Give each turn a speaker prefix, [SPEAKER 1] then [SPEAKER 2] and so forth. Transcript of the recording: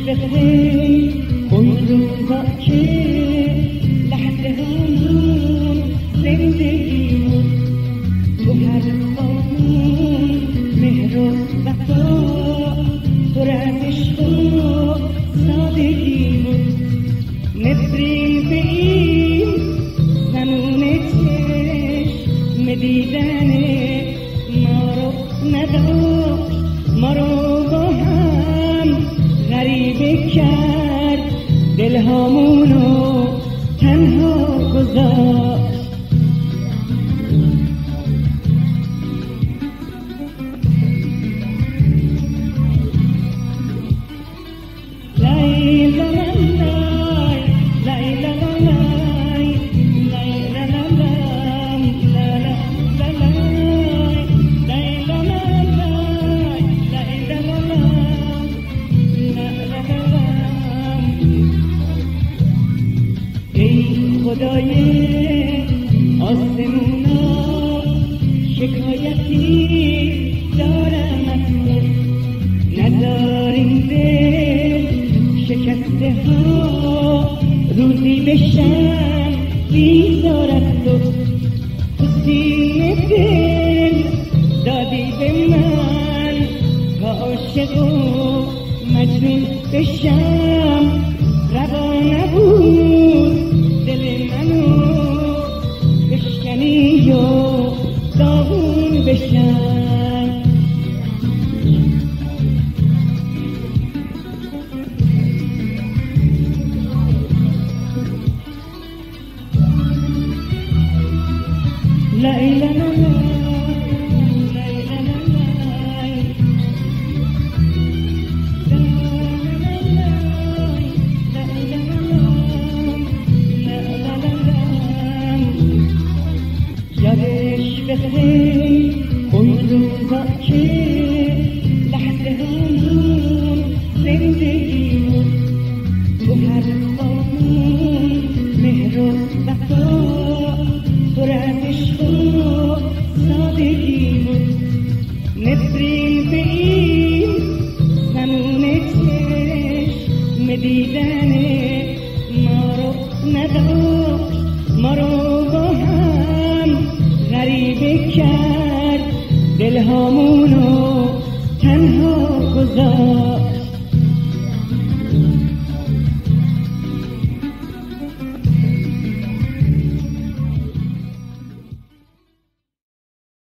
[SPEAKER 1] بخیر اون روزا که لحظه همون زندگیمون تو هر آمون مهر و وفا پر از عشق و سادگیمون نفرین به این زمان چشم دیدن ما رو نداشت ما رو با هم غریبه کرد دلهامونو تنها گذاشت خدای آسمونا شکایتی دارم از تو نذار این دل شکسته ها روزی بشن بیزار از تو تو سینه دل دادی به من تا عاشق و مجنون بشم روا نبود دل منو بشکنی و داغون بشم لا إله إلا الله بخیر اون روزا که لحظه همون زندگیمون تو هر آمون مهر و وفا پر از عشق و سادگیمون نفرین به این زمان چشم دیدن ما رو نداشت ما رو با هم غریبه کرد دلهامونو تنها گذاشت